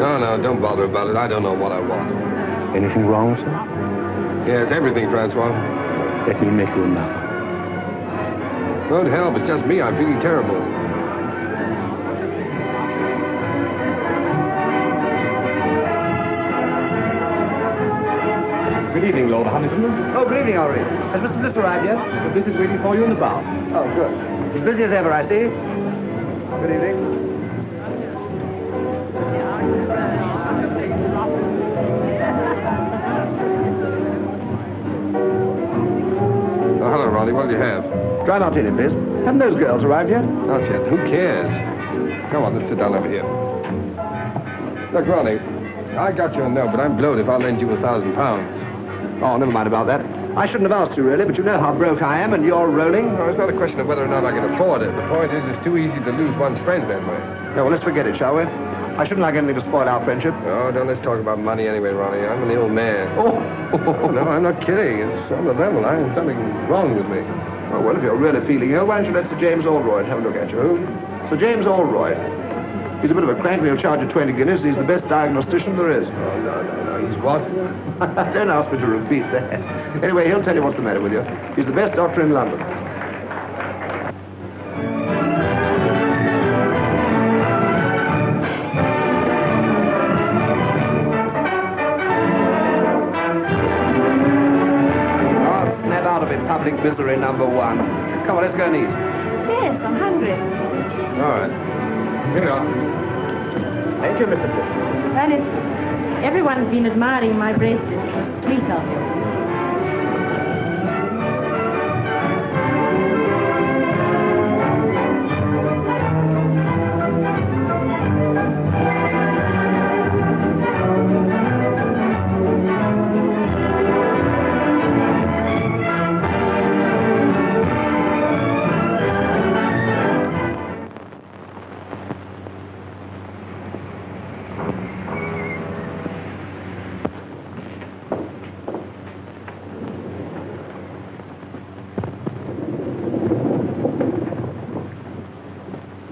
No, no, don't bother about it. I don't know what I want. Anything wrong, sir? Yes, everything, Francois. Let me make you another. Good help, it's just me. I'm feeling terrible. Good evening, Lord Huntington. Oh, good evening, Henri. Has Mr. Bliss arrived yet? Mr. Bliss is waiting for you in the bar. Oh, good. As busy as ever, I see. Good evening. Oh, hello, Ronnie. What'll you have? Dry martini, please. Haven't those girls arrived yet? Not yet. Who cares? Come on, let's sit down over here. Look, Ronnie, I got your note, but I'm blowed if I'll lend you £1,000. Oh, never mind about that. I shouldn't have asked you, really, but you know how broke I am, and you're rolling. No, it's not a question of whether or not I can afford it. The point is, it's too easy to lose one's friends that way. No, well, let's forget it, shall we? I shouldn't like anything to spoil our friendship. No, don't let's talk about money anyway, Ronnie. I'm an ill man. Oh, No, I'm not kidding. It's on the level. There's something wrong with me. Oh, well, if you're really feeling ill, why don't you let Sir James Allroyd have a look at you? Who? Sir James Allroyd. He's a bit of a crank, but he'll charge you 20 guineas. He's the best diagnostician there is. Oh, no. He's what? Don't ask me to repeat that. Anyway, he'll tell you what's the matter with you. He's the best doctor in London. Oh, snap out of it, public misery number one. Come on, let's go and eat. Yes, I'm hungry. All right. Here we are. Thank you, Mr. Bliss. Ernest, everyone's been admiring my bracelet. It's sweet of you.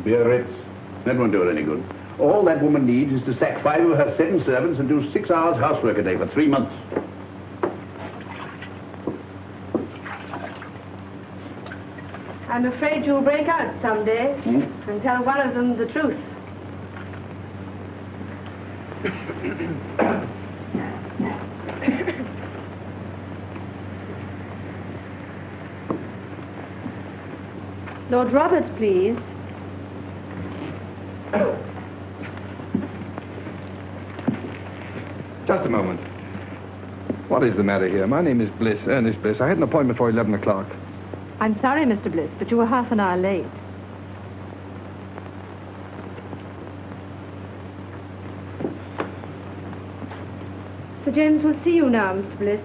Biarritz. That won't do her any good. All that woman needs is to sack 5 of her 7 servants and do 6 hours housework a day for 3 months. I'm afraid you'll break out someday and tell one of them the truth. Lord Roberts, please. Just a moment. What is the matter here? My name is Bliss, Earnest Bliss. I had an appointment for 11 o'clock. I'm sorry, Mr. Bliss, but you were half an hour late. Sir James will see you now, Mr. Bliss.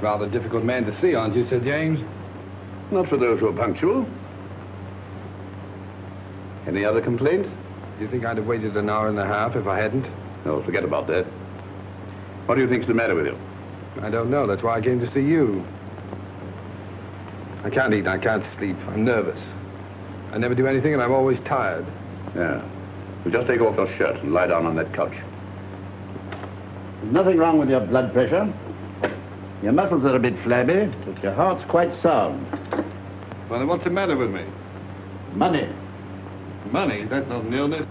Rather difficult man to see, aren't you, Sir James? Not for those who are punctual. Any other complaints? Do you think I'd have waited an hour and a half if I hadn't? No, forget about that. What do you think's the matter with you? I don't know. That's why I came to see you. I can't eat, I can't sleep. I'm nervous. I never do anything, and I'm always tired. Yeah. Well, just take off your shirt and lie down on that couch. There's nothing wrong with your blood pressure. Your muscles are a bit flabby, but your heart's quite sound. Well, then what's the matter with me? Money. Money? That's not an illness.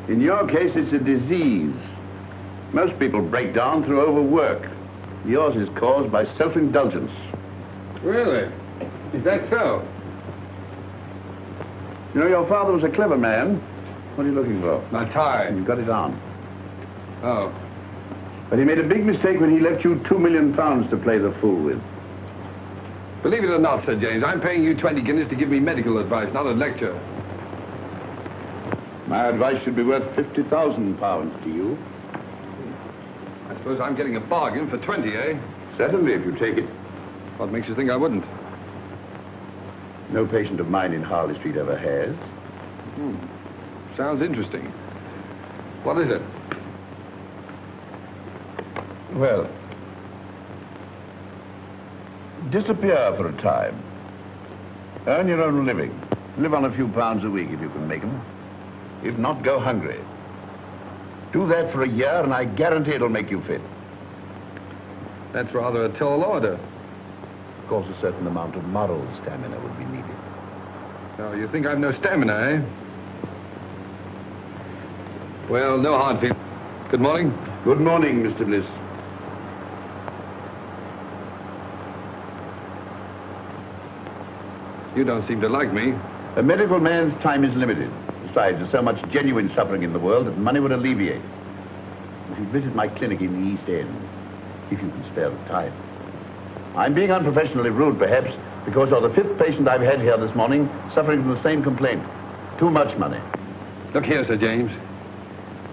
In your case, it's a disease. Most people break down through overwork. Yours is caused by self-indulgence. Really? Is that so? You know, your father was a clever man. What are you looking for? My tie. You've got it on. Oh. But he made a big mistake when he left you £2 million to play the fool with. Believe it or not, Sir James, I'm paying you 20 guineas to give me medical advice, not a lecture. My advice should be worth £50,000 to you. I suppose I'm getting a bargain for 20, eh? Certainly, if you take it. What makes you think I wouldn't? No patient of mine in Harley Street ever has. Sounds interesting. What is it? Well, disappear for a time. Earn your own living. Live on a few pounds a week if you can make them. If not, go hungry. Do that for a year and I guarantee it'll make you fit. That's rather a tall order. Of course, a certain amount of moral stamina would be needed. So you think I've no stamina, eh? Well, no hard feelings. Good morning. Good morning, Mr. Bliss. You don't seem to like me. A medical man's time is limited. Besides, there's so much genuine suffering in the world that money would alleviate. If you visit my clinic in the East End, if you can spare the time. I'm being unprofessionally rude, perhaps, because you're the fifth patient I've had here this morning suffering from the same complaint. Too much money. Look here, Sir James.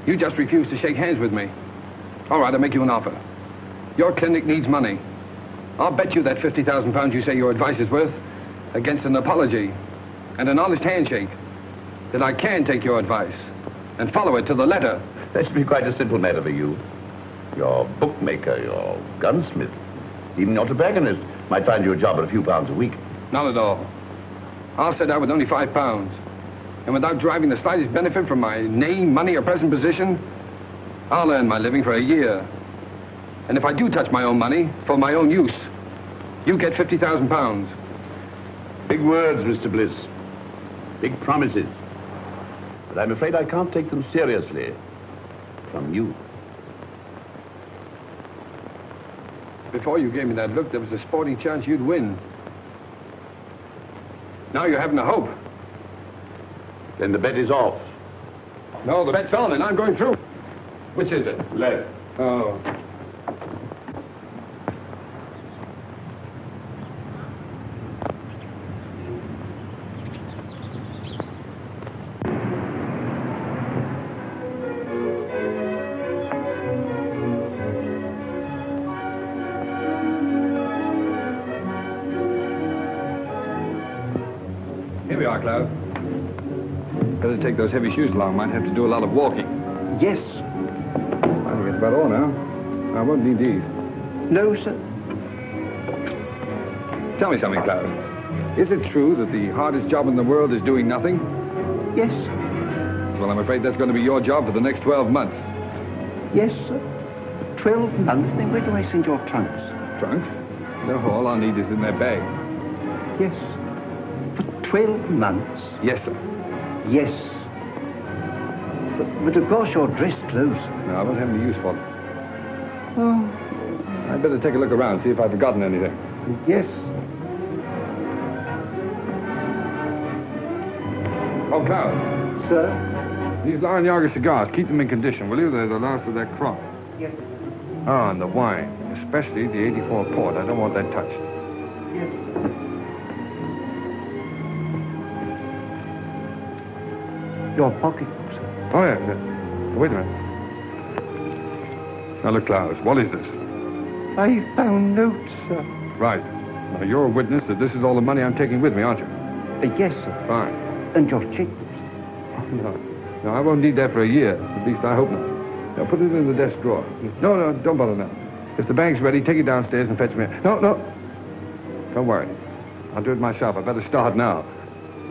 You just refused to shake hands with me. All right, I'll make you an offer. Your clinic needs money. I'll bet you that £50,000 you say your advice is worth against an apology and an honest handshake that I can take your advice and follow it to the letter. That should be quite a simple matter for you. Your bookmaker, your gunsmith, even your tobacconist might find you a job at a few pounds a week. Not at all. I'll set out with only £5. And without deriving the slightest benefit from my name, money, or present position, I'll earn my living for a year. And if I do touch my own money for my own use, you get £50,000. Big words, Mr. Bliss. Big promises. But I'm afraid I can't take them seriously. From you. Before you gave me that look, there was a sporting chance you'd win. Now you're having a hope. Then the bet is off. No, the bet's on, and I'm going through. Which is it? Left. Oh. Here we are, Cloud. Better take those heavy shoes along. Might have to do a lot of walking. Yes. I think it's about all now. I won't need these. No, sir. Tell me something, Cloud. Is it true that the hardest job in the world is doing nothing? Yes. Well, I'm afraid that's going to be your job for the next 12 months. Yes, sir. 12 months? Then where do I send your trunks? Trunks? No, all I need is in their bag. Yes. For 12 months? Yes, sir. Yes. But of course you're dressed clothes. No, I won't have any use for them. Oh. I'd better take a look around, see if I've forgotten anything. Yes. Oh, Cloud. Sir? These Lion Yaga cigars, keep them in condition, will you? They're the last of that crop. Yes. Oh, and the wine, especially the 84 port. I don't want that touched. Yes. Your pocketbook, sir. Oh, yeah. Wait a minute. Now, look, Cloud, what is this? I found notes, sir. Right. Now, you're a witness that this is all the money I'm taking with me, aren't you? Yes, sir. Fine. And your checkbooks. No, I won't need that for a year. At least I hope not. Now, put it in the desk drawer. No, don't bother now. If the bank's ready, take it downstairs and fetch me. No. Don't worry. I'll do it myself. I better start now.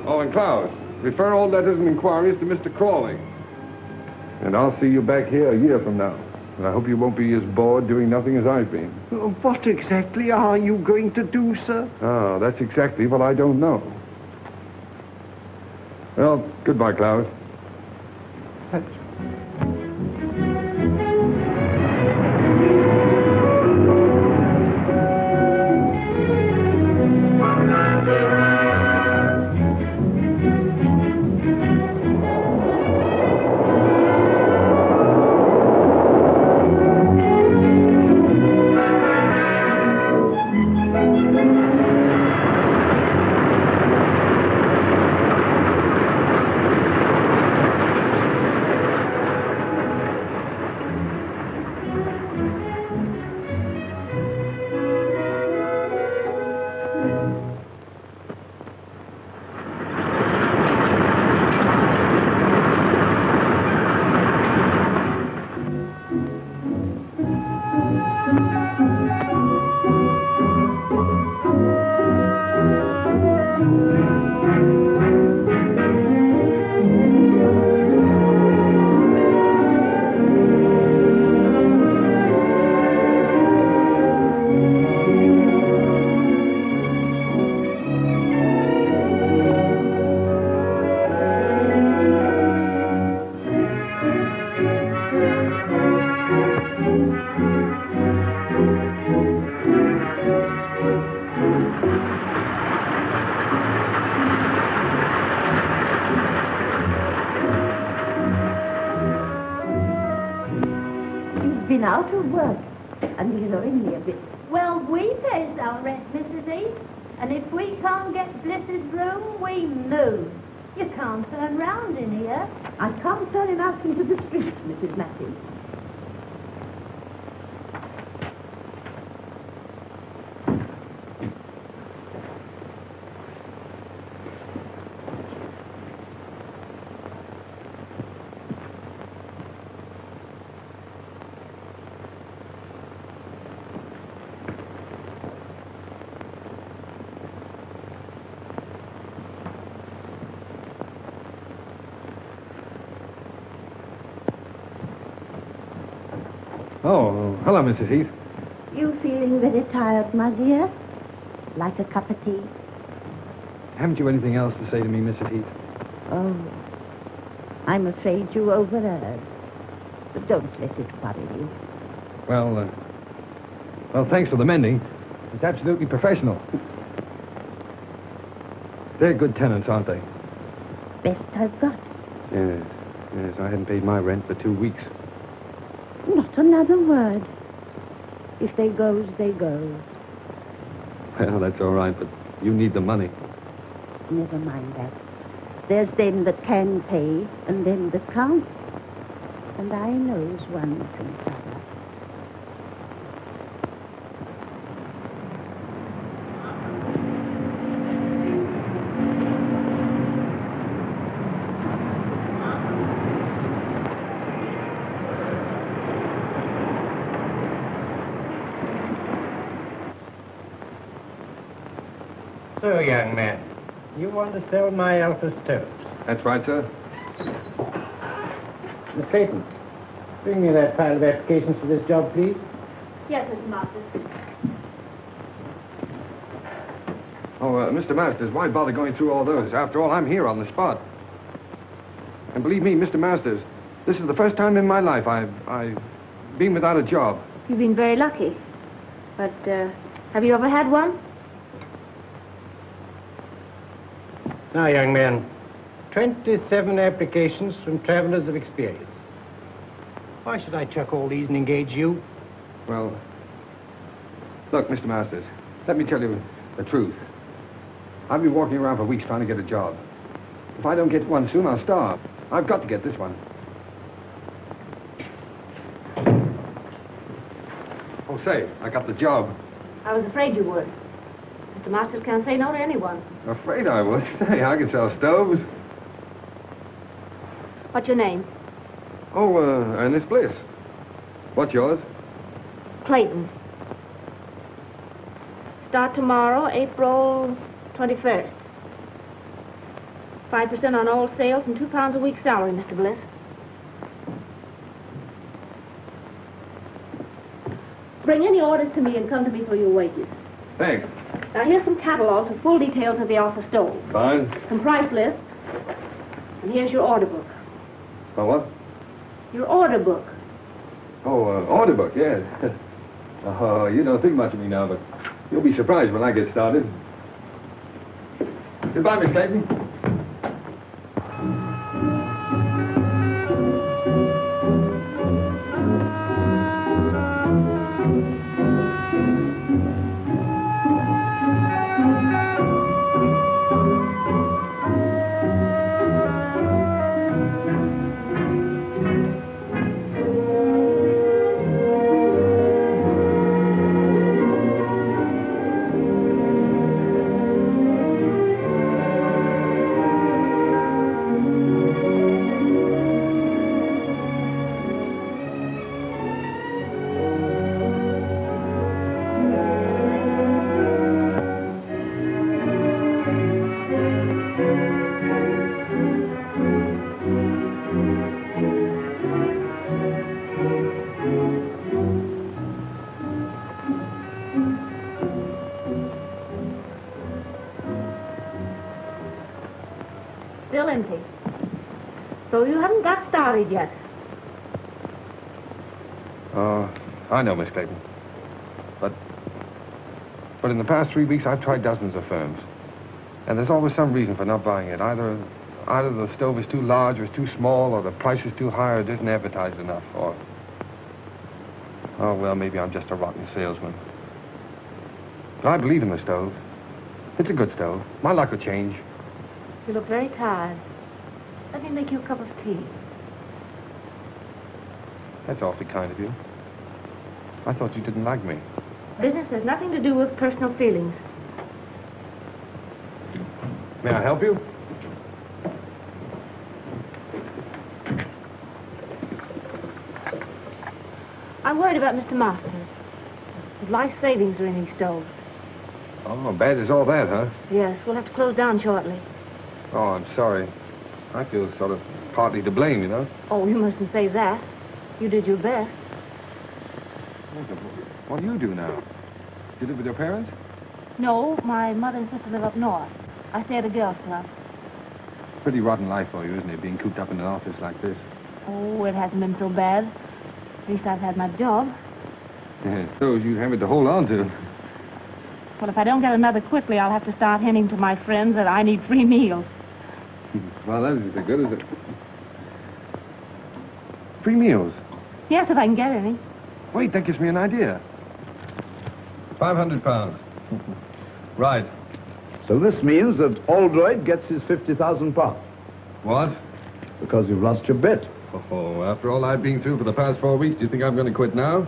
Oh, and Cloud, refer all letters and inquiries to Mr. Crawley. And I'll see you back here a year from now. And I hope you won't be as bored doing nothing as I've been. What exactly are you going to do, sir? Oh, that's exactly what I don't know. Well, goodbye, Cloud. been out of work, and he's owing me a bit. Well, we pays our rent, Mrs. Heath. And if we can't get Bliss's room, we move. You can't turn round in here. I can't turn him out into the streets, Mrs. Matthews. Oh, hello, Mrs. Heath. You feeling very tired, my dear? Like a cup of tea? Haven't you anything else to say to me, Mrs. Heath? Oh, I'm afraid you overheard. But don't let it worry you. Well, thanks for the mending. It's absolutely professional. They're good tenants, aren't they? Best I've got. Yes, I hadn't paid my rent for 2 weeks. Not another word. If they goes, they goes. Well, that's all right, but you need the money. Never mind that. There's them that can pay and them that can't. And I knows one from t'other. So, young man, you want to sell my Alpha stoves? That's right, sir. Miss Clayton, bring me that pile of applications for this job, please. Yes, Mr. Masters. Oh, Mr. Masters, why bother going through all those? After all, I'm here on the spot. And believe me, Mr. Masters, this is the first time in my life I've been without a job. You've been very lucky. But, have you ever had one? Now, young man, 27 applications from travelers of experience. Why should I chuck all these and engage you? Well, look, Mr. Masters, let me tell you the truth. I've been walking around for weeks trying to get a job. If I don't get one soon, I'll starve. I've got to get this one. Oh, say, I got the job. I was afraid you would. Mr. Masters can't say no to anyone. Afraid I would. Say, I can sell stoves. What's your name? Oh, Earnest Bliss. What's yours? Clayton. Start tomorrow, April 21st. 5% on all sales and £2 a week salary, Mr. Bliss. Bring any orders to me and come to me for your wages. Thanks. Now, here's some catalogs with full details of the offer stove. Fine. Some price lists. And here's your order book. Oh, what? Your order book. Oh, order book, yes. Oh, you don't think much of me now, but you'll be surprised when I get started. Goodbye, Miss Clayton. Still empty. So you haven't got started yet. I know, Miss Clayton. But in the past 3 weeks, I've tried dozens of firms. And there's always some reason for not buying it. Either the stove is too large or it's too small, or the price is too high or it isn't advertised enough, or... Oh, well, maybe I'm just a rotten salesman. But I believe in the stove. It's a good stove. My luck will change. You look very tired. Let me make you a cup of tea. That's awfully kind of you. I thought you didn't like me. Business has nothing to do with personal feelings. May I help you? I'm worried about Mr. Masters. His life savings are in these stoves. Oh, bad as all that, huh? Yes, we'll have to close down shortly. Oh, I'm sorry. I feel sort of partly to blame, you know. Oh, you mustn't say that. You did your best. What do you do now? You live with your parents? No, my mother and sister live up north. I stay at a girls' club. Pretty rotten life for you, isn't it, being cooped up in an office like this? Oh, it hasn't been so bad. At least I've had my job. Those you have it to hold on to. Well, if I don't get another quickly, I'll have to start hinting to my friends that I need free meals. Well, that isn't so good, is it? Free meals? Yes, if I can get any. Wait, that gives me an idea. 500 pounds. Right. So this means that Oldroyd gets his 50,000 pounds. What? Because you've lost your bet. Oh, after all I've been through for the past 4 weeks, do you think I'm going to quit now?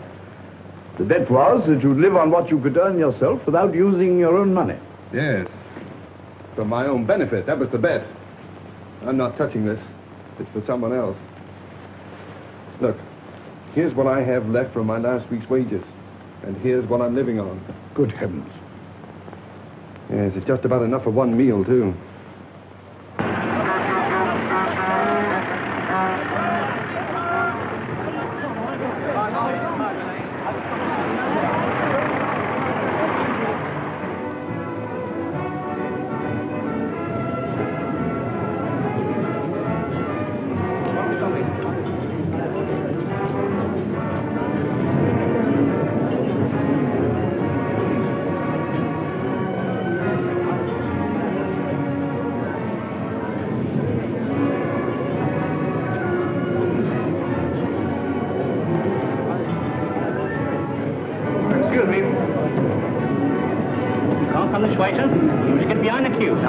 The bet was that you'd live on what you could earn yourself without using your own money. Yes. For my own benefit. That was the bet. I'm not touching this. It's for someone else. Look, here's what I have left from my last week's wages. And here's what I'm living on. Good heavens. Yes, it's just about enough for one meal, too.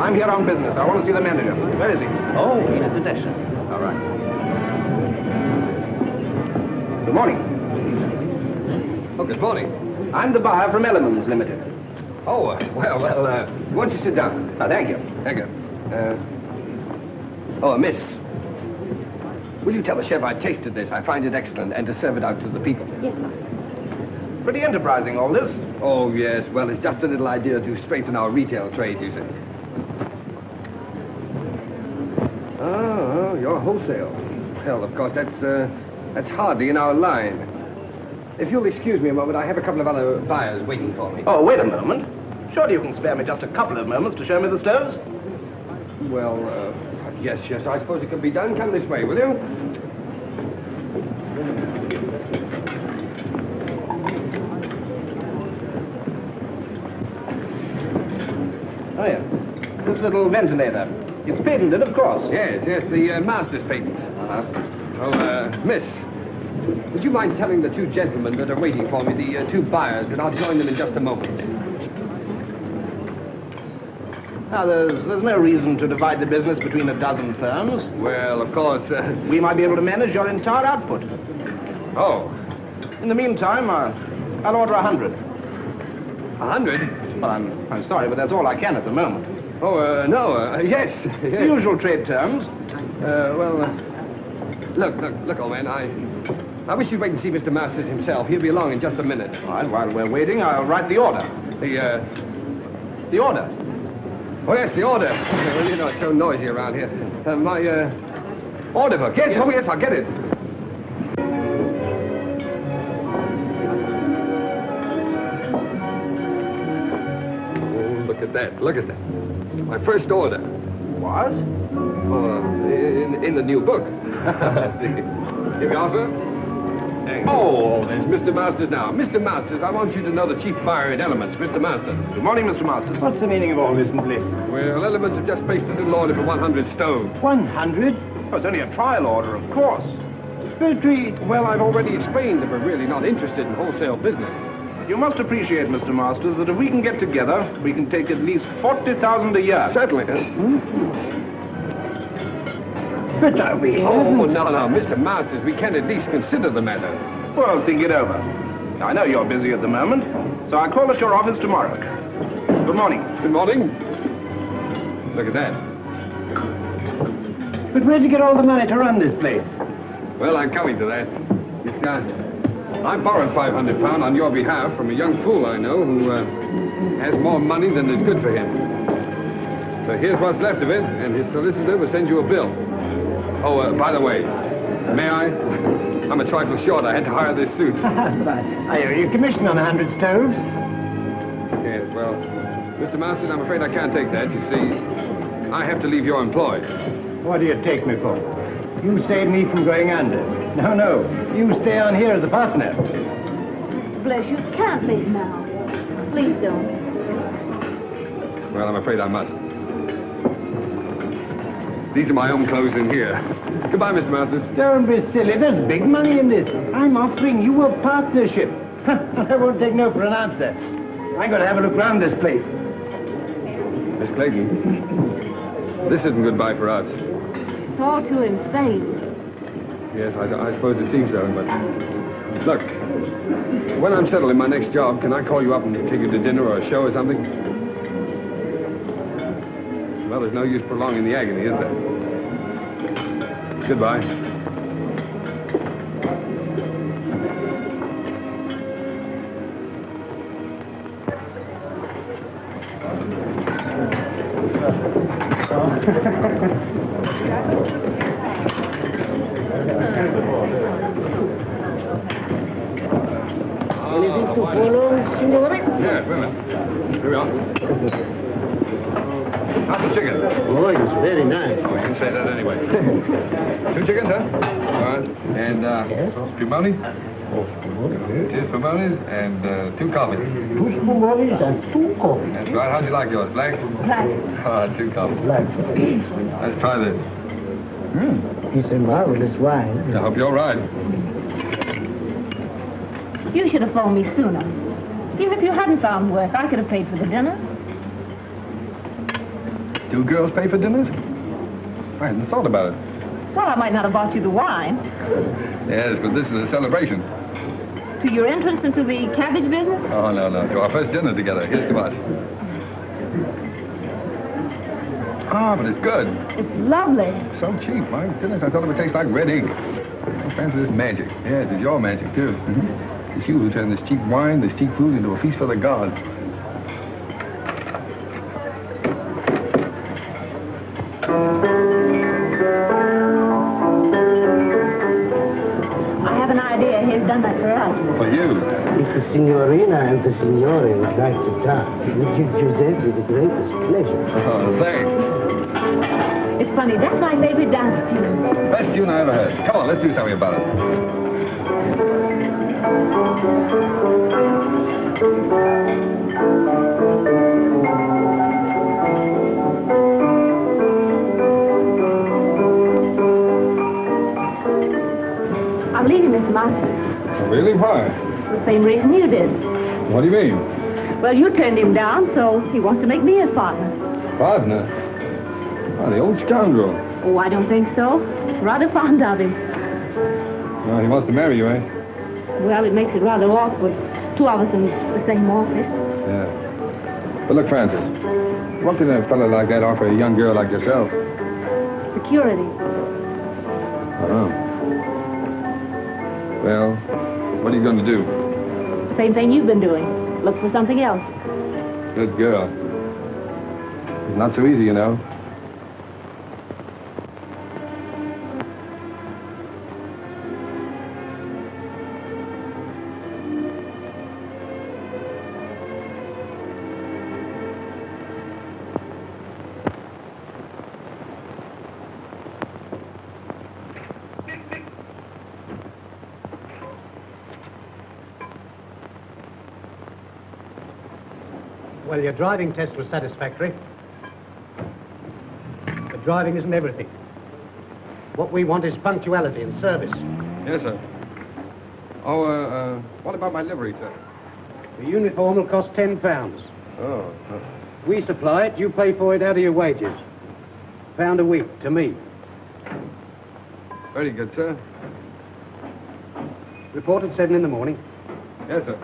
I'm here on business. I want to see the manager. Where is he? Oh, he's at the desk, sir. All right. Good morning. Oh, good morning. I'm the buyer from Elements Limited. Oh, well, why don't you sit down? Thank you. Thank you. Miss. Will you tell the chef I tasted this? I find it excellent, and to serve it out to the people. Yes, sir. Pretty enterprising, all this. Oh, yes. Well, it's just a little idea to strengthen our retail trade, you see. Oh, you're wholesale. Well, of course, that's hardly in our line. If you'll excuse me a moment, I have a couple of other buyers waiting for me. Oh, wait a moment. Surely you can spare me just a couple of moments to show me the stoves? Well, yes, I suppose it can be done. Come this way, will you? Oh, yeah. This little ventilator. It's patented, of course. Yes, the master's patent. Miss, would you mind telling the two gentlemen that are waiting for me, the two buyers, that I'll join them in just a moment? Now, there's no reason to divide the business between a dozen firms. Well, of course, We might be able to manage your entire output. Oh, In the meantime, I'll order 100. 100? Well, I'm sorry, but that's all I can at the moment. Oh, no, yes. The usual trade terms. Look, old man, I wish you'd wait and see Mr. Masters himself. He'll be along in just a minute. All right, while we're waiting, I'll write the order. The order? Oh, yes, the order. Well, you know, it's so noisy around here. My order book. Yes, oh, yes, I'll get it. Oh, look at that. My first order. What? Oh, in the new book. Here we are, sir. Oh, there's Mr. Masters now. Mr. Masters, I want you to know the chief buyer in Elements, Mr. Masters. Good morning, Mr. Masters. What's the meaning of all this, Bliss? Well, Elements have just placed a little order for 100 stoves. 100? Oh, it's only a trial order, of course. Filtry. Well, I've already explained that we're really not interested in wholesale business. You must appreciate, Mr. Masters, that if we can get together, we can take at least 40,000 a year. Certainly. But are we? Oh, no, Mr. Masters, we can at least consider the matter. Well, think it over. I know you're busy at the moment, so I'll call at your office tomorrow. Good morning. Good morning. Look at that. But where'd you get all the money to run this place? Well, I'm coming to that. I borrowed £500 on your behalf from a young fool I know who has more money than is good for him. So here's what's left of it, and his solicitor will send you a bill. Oh, by the way, may I? I'm a trifle short. I had to hire this suit. I owe you commission on 100 stoves. Yes, well, Mr. Masters, I'm afraid I can't take that. You see, I have to leave your employ. What do you take me for? You saved me from going under. No. You stay on here as a partner. Mr. Bliss, you can't leave now. Please don't. Well, I'm afraid I must. These are my own clothes in here. Goodbye, Mr. Masters. Don't be silly. There's big money in this. I'm offering you a partnership. I won't take no for an answer. I'm going to have a look round this place. Miss Clayton, this isn't goodbye for us. It's all too insane. Yes, I suppose it seems so, but... Look, when I'm settled in my next job, can I call you up and take you to dinner or a show or something? Well, there's no use prolonging the agony, is there? Goodbye. Anything to follow, signore? Yeah, wait a minute. Here we are. How's the chicken? Oh, it's very nice. Oh, you can say that anyway. 2 chickens, huh? All right. And, spumoni? Two spumoni's and 2 coffees. 2 spumoni and 2 coffees. That's right. How'd you like yours? Black? Black. 2 coffees. Black. Let's try this. It's a marvelous wine. I hope you're right. You should have phoned me sooner. Even if you hadn't found work, I could have paid for the dinner. 2 girls pay for dinners? I hadn't thought about it. Well, I might not have bought you the wine. Yes, but this is a celebration. To your entrance into the cabbage business? Oh, no. To our first dinner together. Here's to us. Ah, but it's good. It's lovely. So cheap. My goodness, I thought it would taste like red ink. I fancy this magic. Yes, it's your magic, too. It's you who turned this cheap wine, this cheap food into a feast for the gods. I have an idea. He's done that for us. For you. If the signorina and the signore would like to dance, we give Giuseppe the greatest pleasure. Oh, thanks. It's funny. That's my favorite dance tune. Best tune I ever heard. Come on, let's do something about it. I'm leaving Mr. Masters. Really? Why? The same reason you did. What do you mean? Well, you turned him down, so he wants to make me his partner. Partner? Oh, the old scoundrel. Oh, I don't think so. Rather fond of him. Oh, he wants to marry you, eh? Well, it makes it rather awkward. 2 of us in the same office. Yeah. But look, Francis, what can a fellow like that offer a young girl like yourself? Security. Oh. Well, what are you going to do? Same thing you've been doing. Look for something else. Good girl. It's not so easy, you know. Well, your driving test was satisfactory. But driving isn't everything. What we want is punctuality and service. Yes, sir. Oh, what about my livery, sir? The uniform will cost £10. Oh, We supply it, you pay for it out of your wages. £1 a week to me. very good, sir. Report at 7 in the morning. Yes, sir.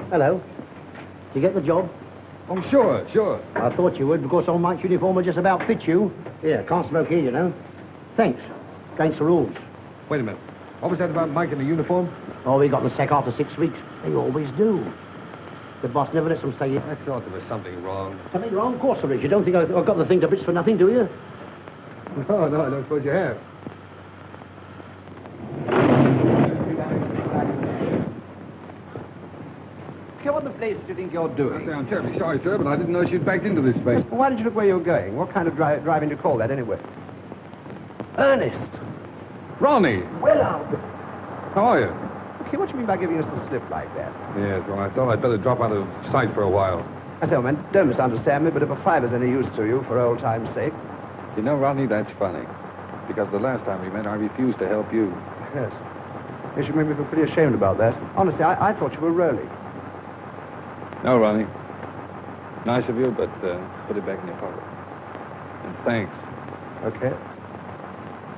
Hello. Did you get the job? Oh, sure, sure. I thought you would, because old Mike's uniform will just about fit you. Yeah, can't smoke here, you know. Thanks. Against the rules. Wait a minute. What was that about Mike in the uniform? Oh, we got the sack after 6 weeks. They always do. The boss never lets them stay here. I thought there was something wrong. Something wrong? Of course there is. You don't think I've got the thing to bits for nothing, do you? No, I don't suppose you have. What the place do you think you're I doing? say, I'm terribly sorry, sir, but I didn't know she'd backed into this space. Well, why did you look where you were going? What kind of driving do you call that, anyway? Ernest! Ronnie, Well, I'll... how are you? Okay, what do you mean by giving us the slip like that? Yes, well, I thought I'd better drop out of sight for a while. I say, man, don't misunderstand me, but if a fiver's any use to you, for old time's sake... You know, Ronnie, that's funny. Because the last time we met, I refused to help you. Yes. Yes, you made me feel pretty ashamed about that. Honestly, I thought you were rolling. No, Ronnie. Nice of you, but put it back in your pocket. And thanks. Okay.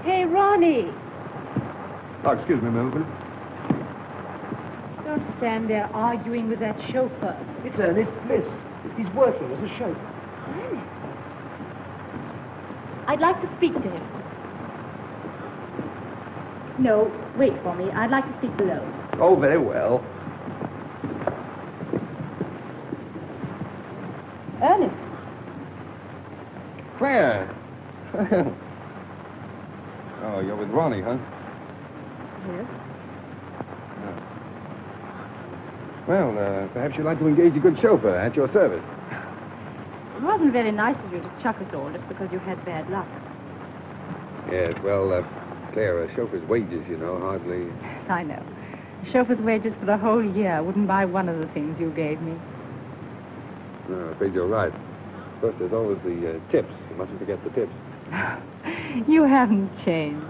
Hey, Ronnie. Oh, excuse me, Melvin. Don't stand there arguing with that chauffeur. It's Earnest Bliss. He's working as a chauffeur. Ernest. I'd like to speak to him. No, wait for me. I'd like to speak below. Oh, very well. Ernest. Claire! Oh, you're with Ronnie, huh? Yes. Well, perhaps you'd like to engage a good chauffeur at your service. It wasn't very nice of you to chuck us all just because you had bad luck. Yes, well, Claire, a chauffeur's wages, you know, hardly... I know. A chauffeur's wages for the whole year wouldn't buy one of the things you gave me. No, I'm afraid you're right. Of course, there's always the tips. You mustn't forget the tips. You haven't changed.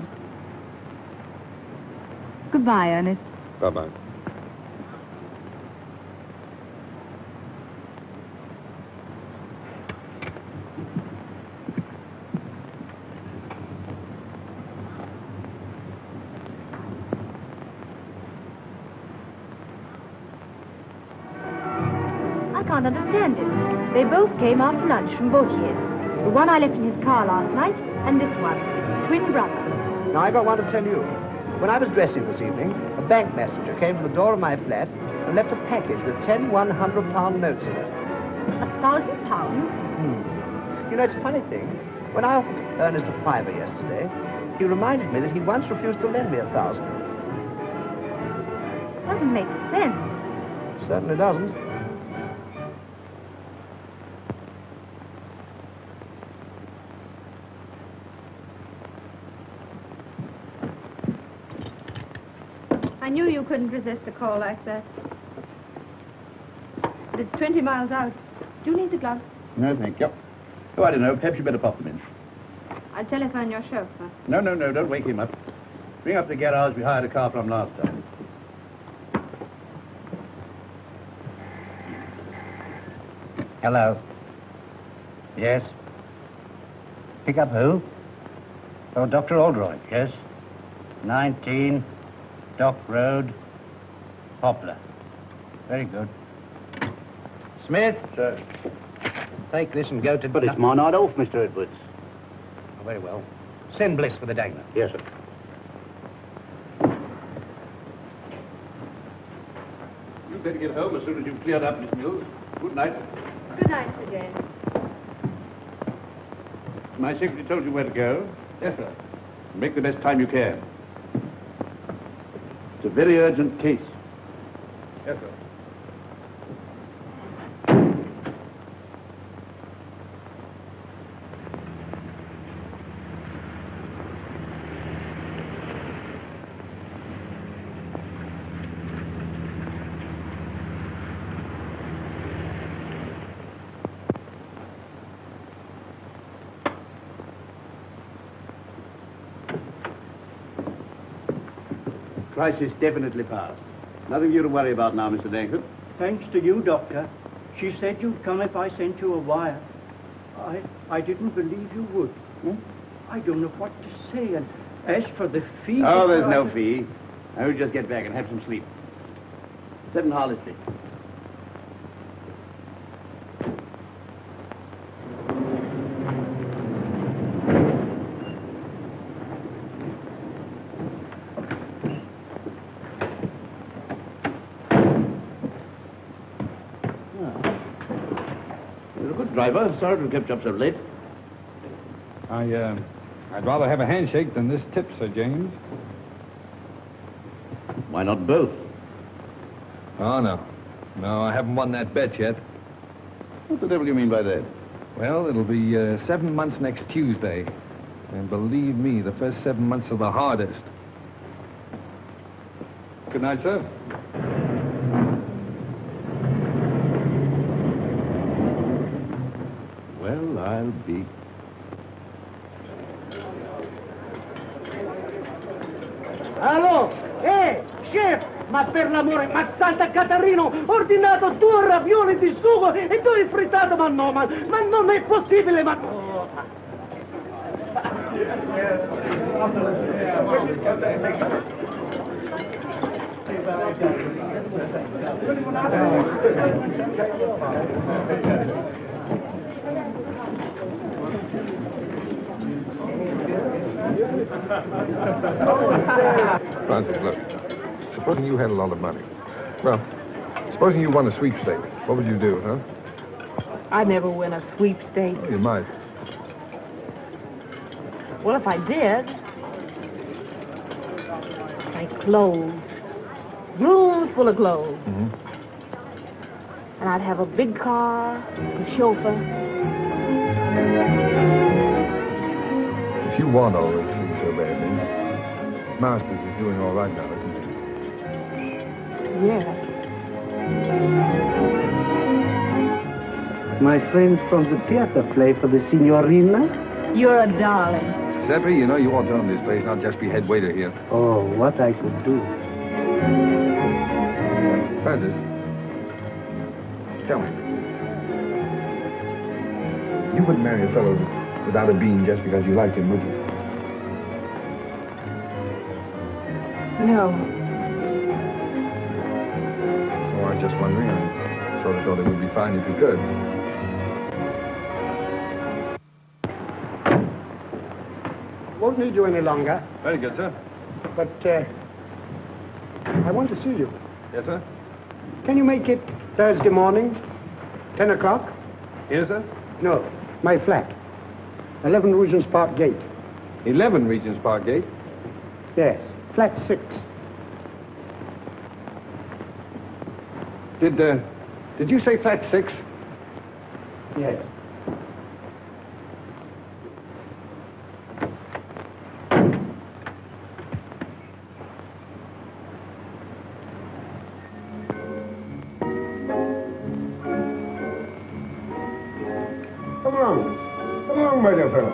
Goodbye, Ernest. Bye-bye. I can't understand it. They both came after lunch from Bautier's. The one I left in his car last night, and this one, twin brothers. Now, I've got one to tell you. When I was dressing this evening, a bank messenger came to the door of my flat and left a package with 10 £100 notes in it. £1,000? You know, it's a funny thing. When I offered Ernest a fiver yesterday, he reminded me that he'd once refused to lend me 1,000. Doesn't make sense. Certainly doesn't. I knew you couldn't resist a call like that. But it's 20 miles out. Do you need the gloves? No, thank you. Oh, I don't know. Perhaps you better pop them in. I'll telephone your chauffeur. No, don't wake him up. Bring up the garage we hired a car from last time. Hello. Yes? Pick up who? Oh, Dr. Oldroyd, yes? 19 Dock Road, Poplar. Very good. Smith? Sir. Take this and go to... But it's my night off, Mr. Edwards. Oh, very well. Send Bliss for the dangler. Yes, sir. You'd better get home as soon as you've cleared up, Miss Mills. Good night. Good night, Sir James. My secretary told you where to go. Yes, sir. Make the best time you can. It's a very urgent case. Yes, sir. crisis definitely passed. Nothing for you to worry about now, Mr. Dankard. Thanks to you, Doctor. She said you'd come if I sent you a wire. I didn't believe you would. I don't know what to say, and as for the fee... Oh, there's no fee. I will just get back and have some sleep. 7 Harley. You're a good driver. Sorry to have kept you up so late. I'd rather have a handshake than this tip, Sir James. Why not both? Oh, no. No, I haven't won that bet yet. What the devil do you mean by that? Well, it'll be 7 months next Tuesday. And believe me, the first 7 months are the hardest. Good night, sir. Well, I'll be... Allo! Chef! Ma per l'amore, ma Santa Catarino, ordinato 2 ravioli di sugo e 2 frittato, ma no, ma non è possibile, ma... Francis, look. Supposing you had a lot of money. Well, supposing you won a sweepstake, what would you do, huh? I'd never win a sweepstake. You might. Well, if I did, my clothes, rooms full of clothes. Mm-hmm. And I'd have a big car, a chauffeur. If you want all those things so badly, Masters is doing all right now, isn't he? Yes. My friends from the theater play for the signorina? You're a darling. Seppi, you know you ought to own this place, not just be head waiter here. Oh, what I could do. Francis, tell me. You wouldn't marry a fellow without a bean just because you liked him, would you? No. So I was just wondering. I sort of thought it would be fine if you could. Won't need you any longer, Very good, sir. but I want to see you. Yes, sir? Can you make it Thursday morning, 10 o'clock? Here, sir? No, my flat. 11 Regent's Park Gate. 11 Regent's Park Gate. Yes, flat 6. Did you say flat 6? Yes. Come along, my dear fellow.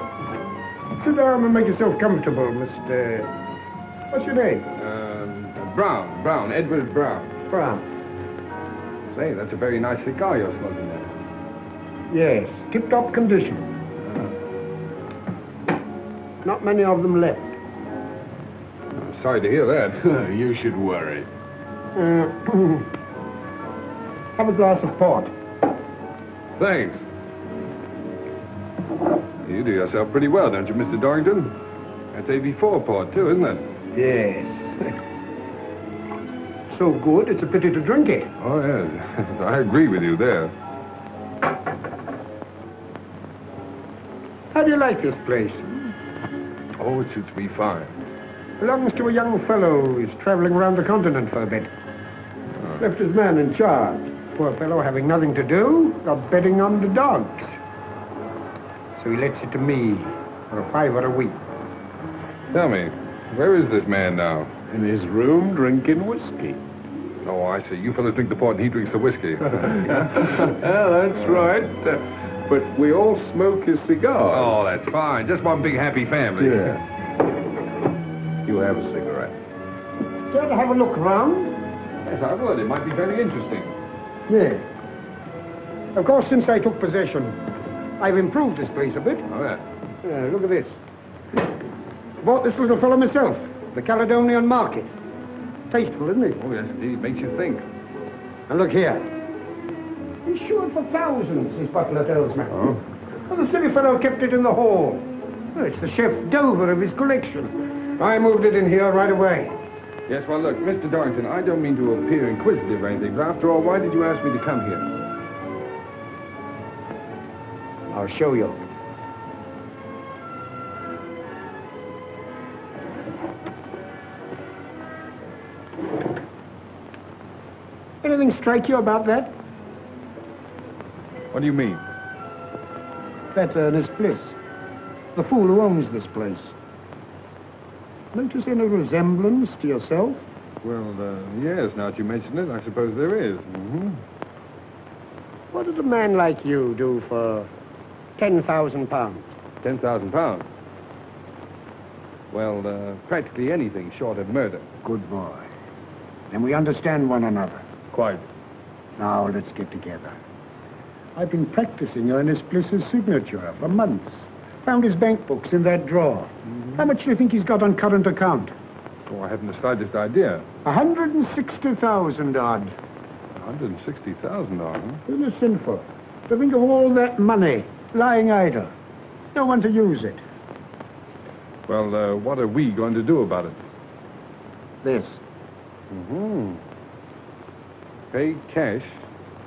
Sit down and make yourself comfortable, Mr... What's your name? Brown, Edward Brown. Brown. Say, that's a very nice cigar you're smoking there. Yes, tip-top condition. Not many of them left. I'm sorry to hear that. You should worry. Have a glass of port. Thanks. You do yourself pretty well, don't you, Mr. Dorrington? That's AB4 port, too, isn't it? Yes. So good, it's a pity to drink it. Oh, yes. I agree with you there. How do you like this place? Oh, it suits me fine. Belongs to a young fellow who's traveling around the continent for a bit. Left his man in charge. Poor fellow having nothing to do, got betting on the dogs. So he lets it to me for a $5 a week. Tell me, where is this man now? In his room, drinking whiskey. Oh, I see. You fellas drink the port and he drinks the whiskey. That's right. But we all smoke his cigars. Oh, that's fine. Just one big happy family. Yeah. You have a cigarette. Care to have a look round? Yes, I would. It might be very interesting. Yeah. Of course, since I took possession, I've improved this place a bit. Oh, yeah. Look at this. Bought this little fellow myself, the Caledonian Market. Tasteful, isn't it? Oh, yes, indeed. Makes you think. And look here. Insured for thousands, his butler tells me. Oh? Well, the silly fellow kept it in the hall. Well, it's the chef d'oeuvre of his collection. I moved it in here right away. Yes, well, look, Mr. Dorrington, I don't mean to appear inquisitive or anything, but after all, why did you ask me to come here? I'll show you. Anything strike you about that? What do you mean? That's Earnest Bliss, the fool who owns this place. Notice any resemblance to yourself? Well, yes, now that you mention it, I suppose there is. Mm-hmm. What did a man like you do for £10,000? £10,000? Well, practically anything short of murder. Good boy. Then we understand one another. Quite. Now, let's get together. I've been practicing Earnest Bliss's signature for months. Found his bank books in that drawer. Mm-hmm. How much do you think he's got on current account? Oh, I haven't the slightest idea. 160,000 odd. 160,000 odd, huh? Isn't it sinful to think of all that money lying idle? No one to use it. Well, what are we going to do about it? This. Mm-hmm. Pay cash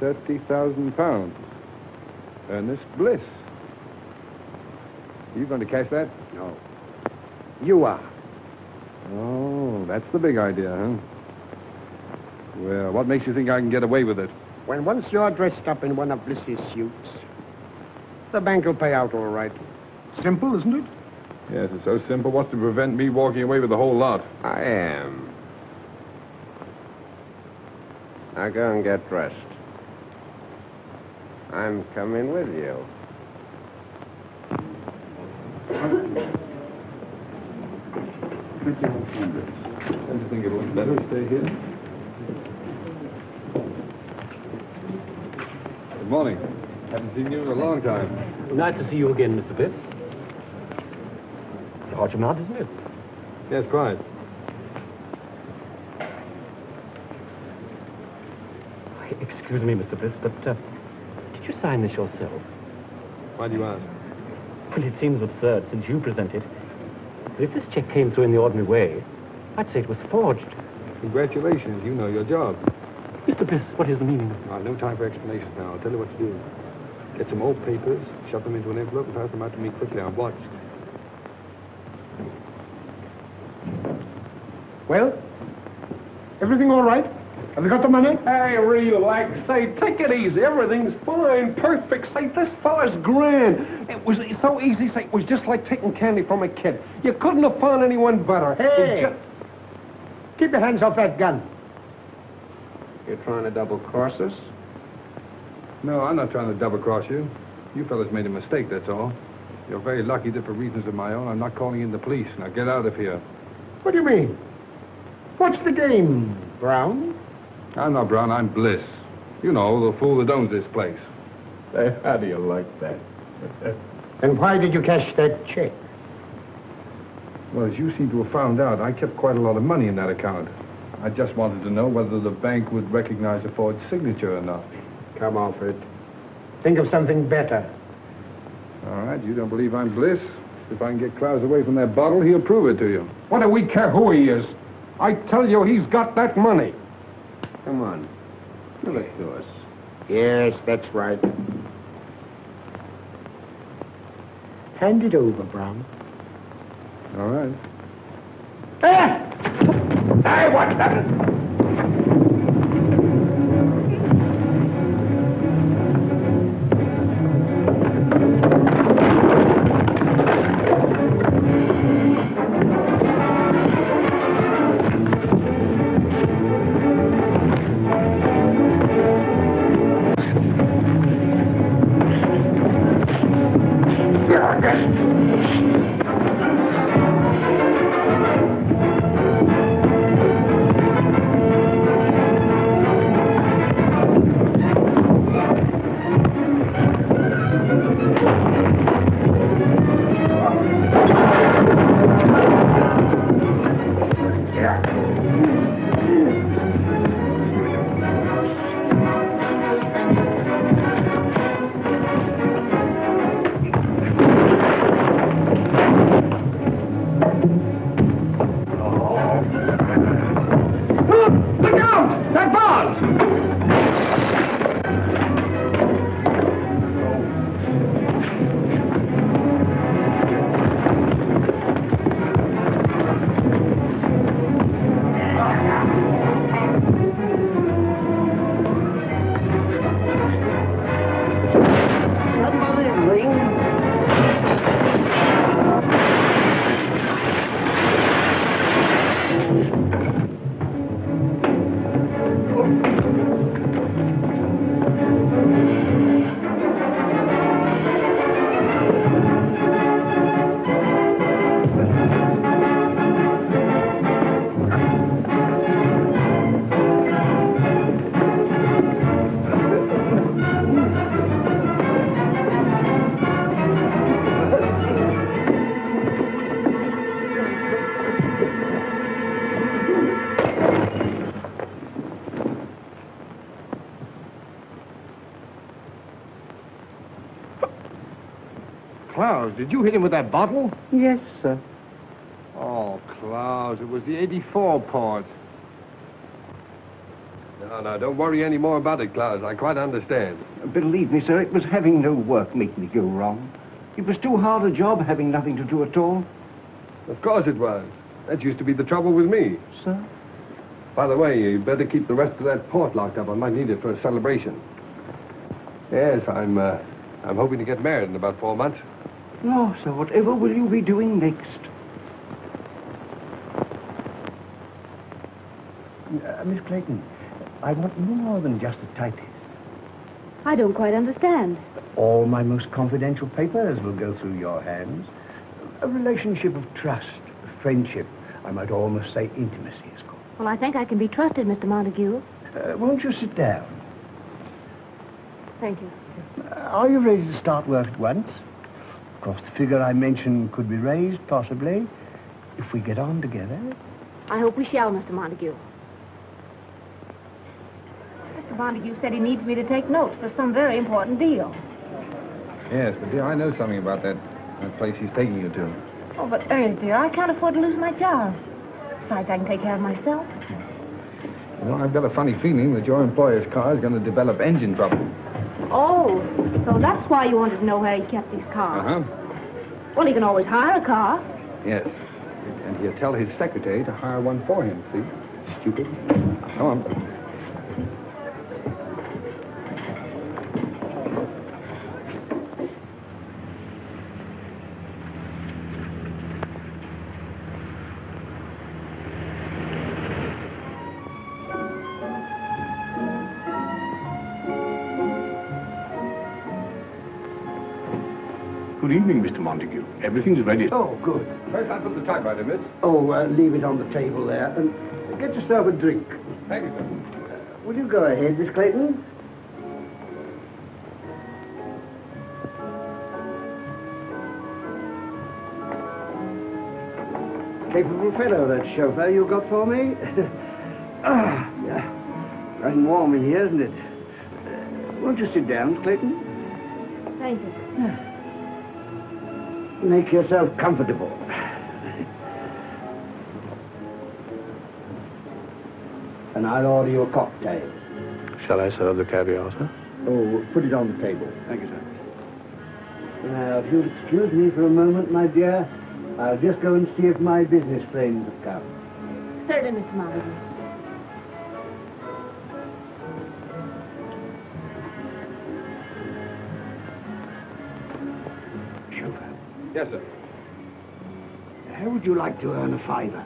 £30,000. Earnest Bliss. You going to cash that? No. You are. Oh, that's the big idea, huh? Well, what makes you think I can get away with it? When once you're dressed up in one of Bliss's suits, the bank will pay out all right. Simple, isn't it? Yes, it's so simple. What's to prevent me walking away with the whole lot? I am. Now go and get dressed. I'm coming with you. Don't you think it would better stay here? Good morning. Haven't seen you in a long time. Nice to see you again, Mr. Bliss. Large amount, isn't it? Yes, quite. Excuse me, Mr. Bliss, but did you sign this yourself? Why do you ask? Well, it seems absurd since you present it. But if this check came through in the ordinary way, I'd say it was forged. Congratulations. You know your job. Mr. Bliss, what is the meaning of... I have no time for explanations now. I'll tell you what to do. Get some old papers, shove them into an envelope, and pass them out to me quickly. I'm watched. Well, everything all right? Have you got the money? Hey, relax. Say, take it easy. Everything's fine, perfect. Say, this fella's grand. It was so easy. Say, it was just like taking candy from a kid. You couldn't have found anyone better. Hey! Keep your hands off that gun. You're trying to double-cross us? No, I'm not trying to double-cross you. You fellas made a mistake, that's all. You're very lucky that for reasons of my own, I'm not calling in the police. Now get out of here. What do you mean? What's the game, Brown? I'm not Brown, I'm Bliss. You know, the fool that owns this place. Hey, how do you like that? And why did you cash that check? Well, as you seem to have found out, I kept quite a lot of money in that account. I just wanted to know whether the bank would recognize a forged signature or not. Come off it. Think of something better. All right, you don't believe I'm Bliss? If I can get Klaus away from that bottle, he'll prove it to you. What do we care who he is? I tell you, he's got that money. Come on. Give it to us. Yes, that's right. Hand it over, Brown. All right. Hey, what's that? Klaus, did you hit him with that bottle? Yes, sir. Oh, Klaus, it was the 84 part. No, don't worry any more about it, Klaus. I quite understand. Believe me, sir, it was having no work make me go wrong. It was too hard a job having nothing to do at all. Of course it was. That used to be the trouble with me. Sir? By the way, you better keep the rest of that port locked up. I might need it for a celebration. Yes, I'm hoping to get married in about 4 months. No, sir, whatever will you be doing next? Miss Clayton, I want more than just a typist. I don't quite understand. All my most confidential papers will go through your hands. A relationship of trust, friendship, I might almost say intimacy is called. Well, I think I can be trusted, Mr. Montague. Won't you sit down? Thank you. Are you ready to start work at once? Of course, the figure I mentioned could be raised, possibly, if we get on together. I hope we shall, Mr. Montague. Mr. Montague said he needs me to take notes for some very important deal. Yes, but dear, I know something about that place he's taking you to. Oh, but Ernest, dear, I can't afford to lose my job. Besides, I can take care of myself. You know, I've got a funny feeling that your employer's car is going to develop engine trouble. Oh, so that's why you wanted to know where he kept his car. Uh-huh. Well, he can always hire a car. Yes. And he'll tell his secretary to hire one for him, see? Stupid. Come on. Good evening, Mr. Montague. Everything's ready. Oh, good. First, I'll put the typewriter, miss. Oh, leave it on the table there. And get yourself a drink. Thank you, sir. Will you go ahead, Miss Clayton? Capable fellow, that chauffeur you got for me. Yeah. Nice and warm in here, isn't it? Won't you sit down, Clayton? Thank you. Make yourself comfortable. And I'll order you a cocktail. Shall I serve the caviar, sir? Oh, put it on the table. Thank you, sir. Now, if you'll excuse me for a moment, my dear, I'll just go and see if my business friends have come. Certainly, Mr. Montague. Yes, sir. How would you like to earn a fiver?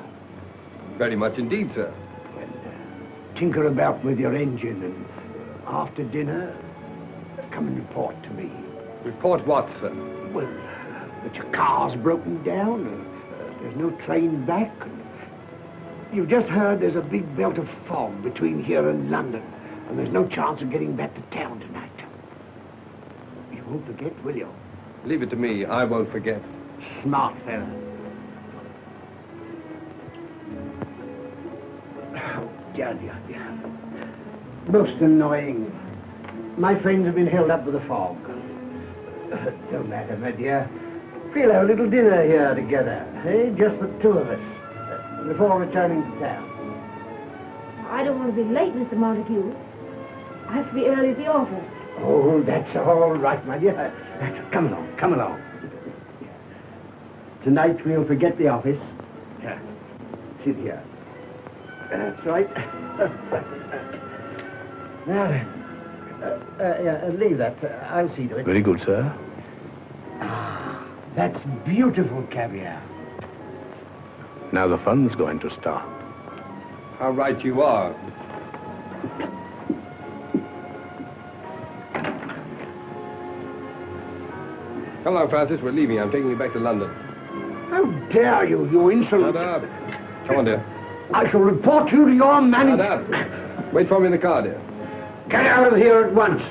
Very much indeed, sir. Tinker about with your engine, and after dinner, come and report to me. Report what, sir? Well, that your car's broken down, and there's no train back. And you've just heard there's a big belt of fog between here and London, and there's no chance of getting back to town tonight. You won't forget, will you? Leave it to me. I won't forget. Smart fella. Oh, dear. Most annoying. My friends have been held up with the fog. Don't matter, my dear. We'll have a little dinner here together, eh? Just the two of us, before returning to town. I don't want to be late, Mr. Montague. I have to be early at the office. Oh, that's all right, my dear. Come along. Tonight we'll forget the office. Sit here. That's right. Now then, leave that. I'll see to it. Very good, sir. Ah, that's beautiful caviar. Now the fun's going to start. How right you are. Come on, Francis. We're leaving. I'm taking you back to London. How dare you, you insolent... Shut up. Come on, dear. I shall report you to your manager. Shut up. Wait for me in the car, dear. Get out of here at once.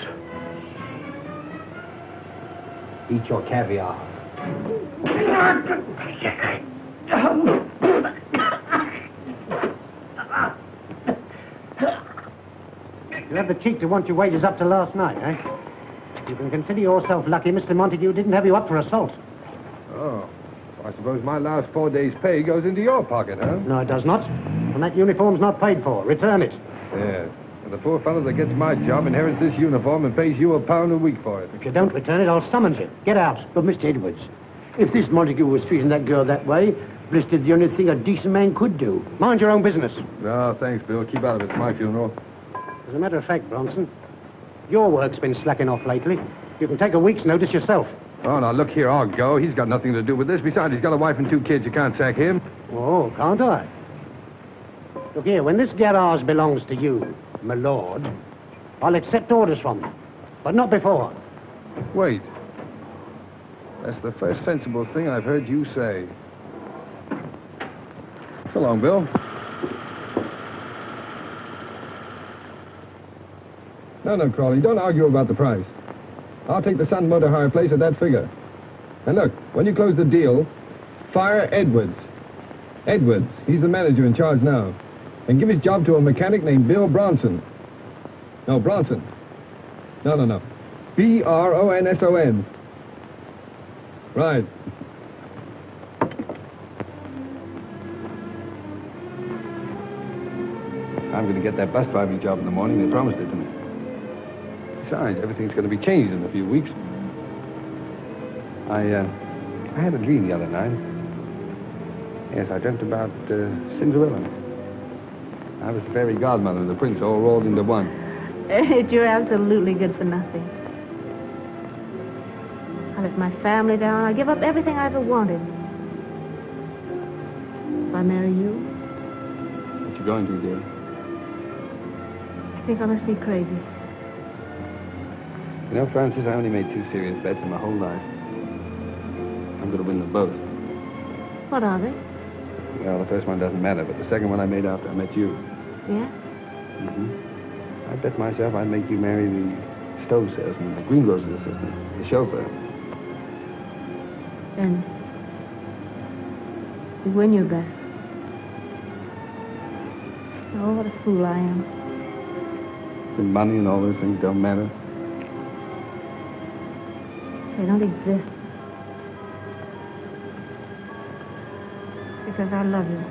Eat your caviar. You had the cheek to want your wages up to last night, eh? You can consider yourself lucky Mr. Montague didn't have you up for assault. Oh. I suppose my last 4 days' pay goes into your pocket, huh? No, it does not. And that uniform's not paid for. Return it. Yeah. And the poor fellow that gets my job inherits this uniform and pays you £1 a week for it. If you don't return it, I'll summons you. Get out. But, Mr. Edwards, if this Montague was treating that girl that way, Bliss did the only thing a decent man could do. Mind your own business. No, thanks, Bill. Keep out of it. It's my funeral. As a matter of fact, Bronson, your work's been slacking off lately. You can take a week's notice yourself. Oh, now, look here. I'll go. He's got nothing to do with this. Besides, he's got a wife and 2 kids. You can't sack him. Oh, can't I? Look here, when this garage belongs to you, my lord, I'll accept orders from you. But not before. Wait. That's the first sensible thing I've heard you say. So long, Bill. No, Crawley, don't argue about the price. I'll take the Sun Motor Hire place at that figure. And look, when you close the deal, fire Edwards. Edwards, he's the manager in charge now. And give his job to a mechanic named Bill Bronson. No, Bronson. No. B-R-O-N-S-O-N. Right. I'm going to get that bus driving job in the morning. They promised it to me. Besides, everything's going to be changed in a few weeks. I had a dream the other night. Yes, I dreamt about Cinderella. I was the fairy godmother and the prince all rolled into one. You're absolutely good for nothing. I let my family down. I give up everything I ever wanted. If I marry you, What you going to, dear? I think I must be crazy. You know, Francis, I only made 2 serious bets in my whole life. I'm going to win them both. What are they? Well, the first one doesn't matter, but the second one I made after I met you. Yeah? Mm-hmm. I bet myself I'd make you marry the stove salesman, the greengrocer's assistant, the chauffeur. Then you win your bet. Oh, what a fool I am. The money and all those things don't matter. They don't exist. Because I love you.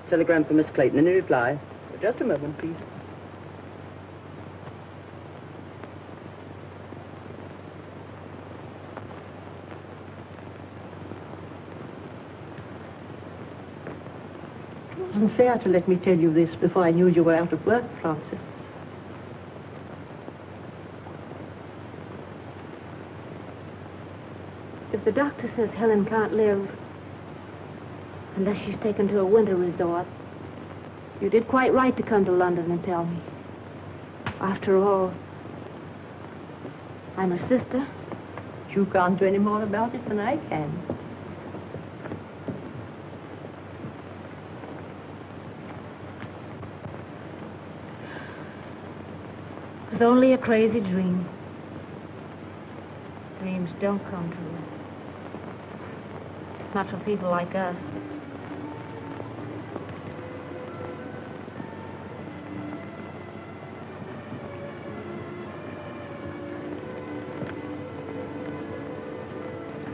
Telegram for Miss Clayton. Any reply? Just a moment, please. It wasn't fair to let me tell you this before I knew you were out of work, Francis. If the doctor says Helen can't live unless she's taken to a winter resort, you did quite right to come to London and tell me. After all, I'm her sister. You can't do any more about it than I can. It was only a crazy dream. Dreams don't come true. Not for people like us.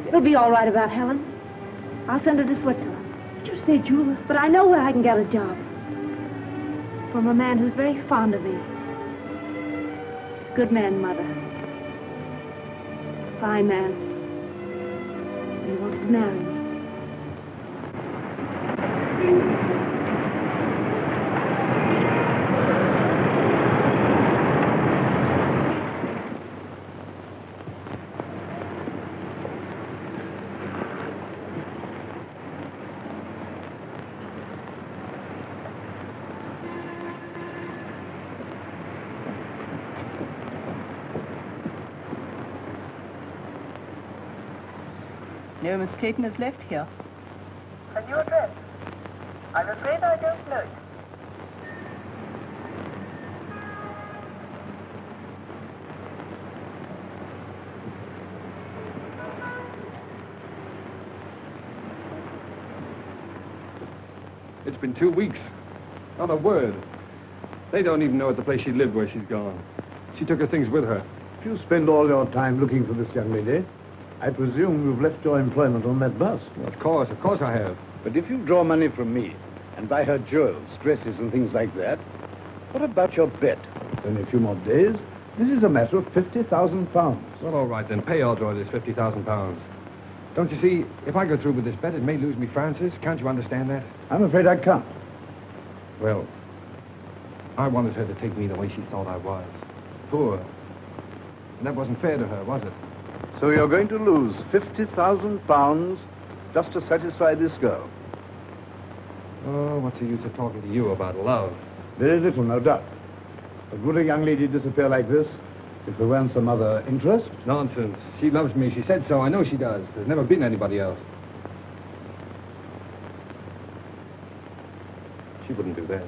It'll be all right about Helen. I'll send her to Switzerland. Did you say, Julia? But I know where I can get a job. From a man who's very fond of me. Good man, Mother. Fine man. He wants to marry me. No, Miss Clayton has left here. A new address? I'm afraid I don't know it. It's been 2 weeks. Not a word. They don't even know at the place she lived where she's gone. She took her things with her. If you spend all your time looking for this young lady, I presume you've left your employment on that bus. Well, of course I have. But if you draw money from me and buy her jewels, dresses, and things like that, what about your bet? Only a few more days. This is a matter of £50,000. Well, all right, then. Pay Aldroyd this £50,000. Don't you see, if I go through with this bet, it may lose me Francis. Can't you understand that? I'm afraid I can't. Well, I wanted her to take me the way she thought I was. Poor. And that wasn't fair to her, was it? So you're going to lose £50,000 just to satisfy this girl? Oh, what's the use of talking to you about love? Very little, no doubt. But would a young lady disappear like this if there weren't some other interest? Nonsense. She loves me. She said so. I know she does. There's never been anybody else. She wouldn't do that.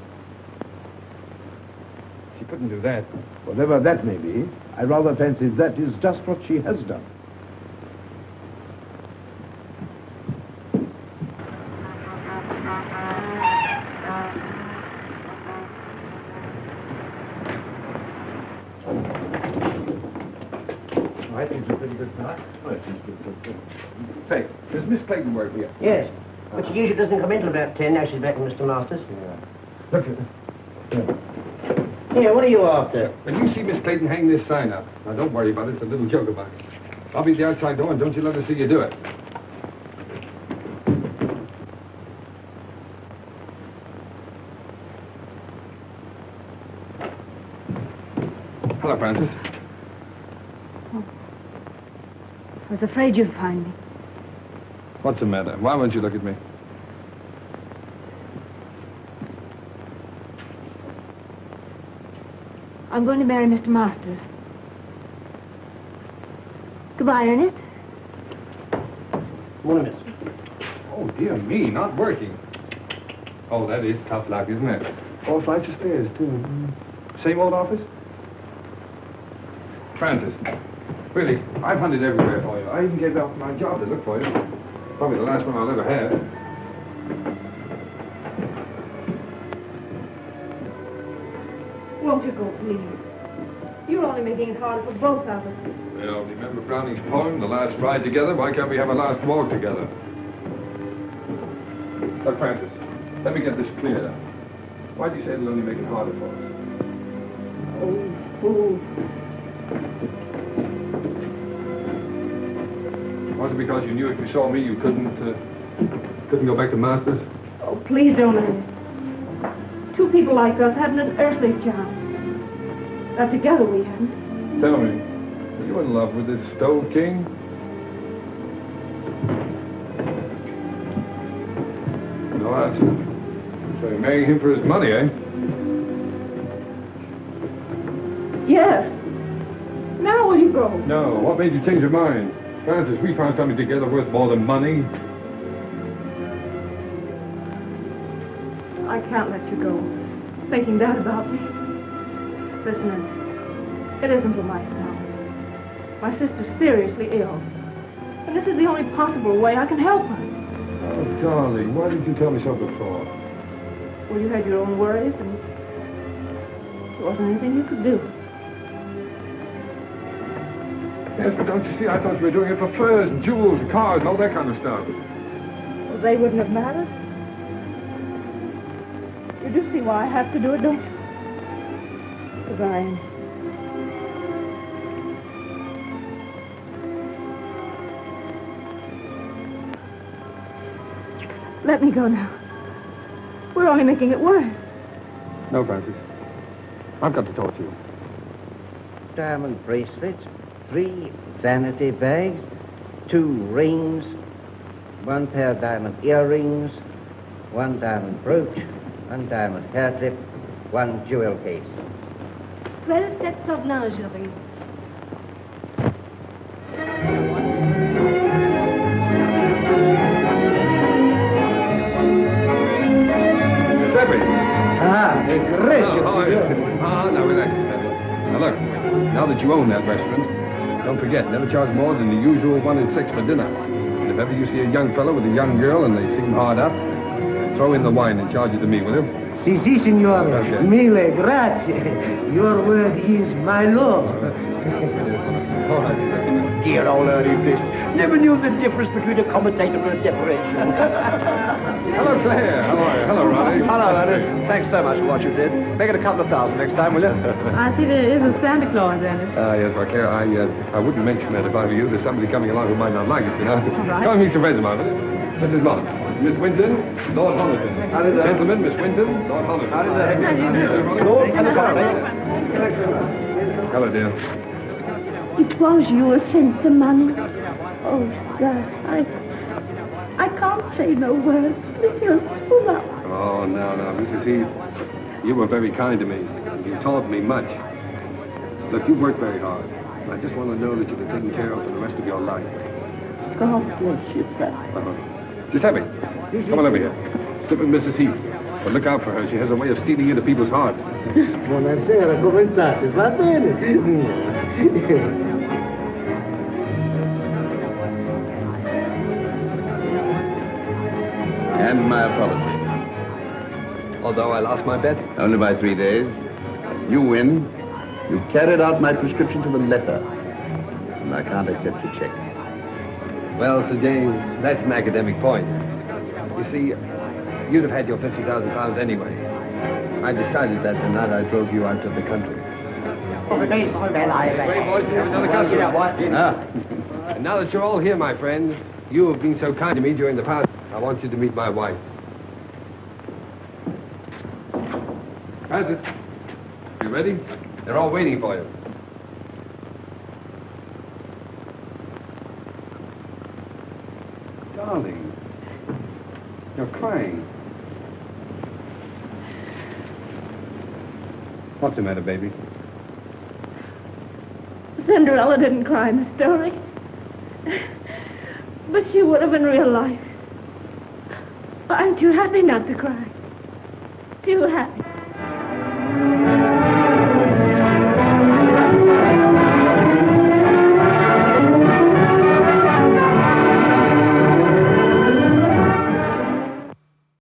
She couldn't do that. Whatever that may be, I rather fancy that is just what she has done. I think it's a pretty good start. Say, does Miss Clayton work here? Yes, but she usually doesn't come in till about 10. Now she's back with Mr. Masters. Yeah. Look at her. Here, what are you after? When you see Miss Clayton hang this sign up, now don't worry about it. It's a little joke about it. I'll be at the outside door, and don't you let her see you do it. Hello, Francis. I was afraid you'd find me. What's the matter? Why won't you look at me? I'm going to marry Mr. Masters. Goodbye, Ernest. Morning, miss. Oh, dear me, not working. Oh, that is tough luck, isn't it? 4 flights of stairs, too. Same old office? Francis, really, I've hunted everywhere for you. I even gave up my job to look for you. Probably the last one I'll ever have. Won't you go, please? You're only making it harder for both of us. Well, remember Browning's poem, The Last Ride Together? Why can't we have a last walk together? Look, Francis, let me get this clear. Why do you say it'll only make it harder for us? Was it because you knew if you saw me you couldn't go back to Masters? Oh, please don't, Ernest. Two people like us haven't an earthly chance. Not together we haven't. Tell me, are you in love with this Stove King? No answer. So you're marrying him for his money, eh? Yes. Now will you go? No. What made you change your mind? Francis, we found something together worth more than money. I can't let you go. Thinking that about me. Listen, Ernest, it isn't for myself. My sister's seriously ill. And this is the only possible way I can help her. Oh, darling, why didn't you tell me so before? Well, you had your own worries, and there wasn't anything you could do. Yes, but don't you see, I thought you were doing it for furs and jewels and cars and all that kind of stuff. Well, they wouldn't have mattered. You do see why I have to do it, don't you? Goodbye, Ernest. Let me go now. We're only making it worse. No, Francis. I've got to talk to you. Diamond bracelets, 3 vanity bags, 2 rings, 1 pair of diamond earrings, 1 diamond brooch, 1 diamond hair clip, 1 jewel case. 12 sets of lingerie. Now relax, Pepe. Now look, now that you own that restaurant, don't forget, never charge more than the usual 1 and 6 for dinner. And if ever you see a young fellow with a young girl and they seem hard up, throw in the wine and charge it to me, will you? Si, signore. Okay. Mille grazie. Your word is my law. Dear old Earnest Bliss. Never knew the difference between a commentator and a decoration. Hello, Claire. How are you? Hello, Ronnie. Hello, Ernest. Thanks so much for what you did. Make it a couple of thousand next time, will you? I see there is a Santa Claus, Ernest. Yes, well, Claire, I wouldn't mention that if I were you. There's somebody coming along who might not like it, you know. right. Come and meet some friends of mine, will you? Mrs. Mott, Miss Winton, Lord Homerton. Gentlemen, Miss Winton, Lord Homerton. Lord Homerton. Hello, dear. It was you who sent the money. Oh, sir, I can't say no words. You're full up. Oh, no, Mrs. Heath. You were very kind to me. You taught me much. Look, you worked very hard. I just want to know that you've been taken care of for the rest of your life. God bless you, sir. Giuseppe, come on over here. Sit with Mrs. Heath. But look out for her. She has a way of stealing into people's hearts. Buonasera, come state? Va bene? And my apology. Although I lost my bet. Only by 3 days. You win. You carried out my prescription to the letter. And I can't accept your check. Well, Sir James, that's an academic point. You see, you'd have had your £50,000 anyway. I decided that the night I drove you out of the country. Great boys, we have another customer. And now that you're all here, my friends, you have been so kind to me during the past, I want you to meet my wife. Francis, you ready? They're all waiting for you. Darling, you're crying. What's the matter, baby? Cinderella didn't cry in the story. But she would have in real life. I'm too happy not to cry. Too happy.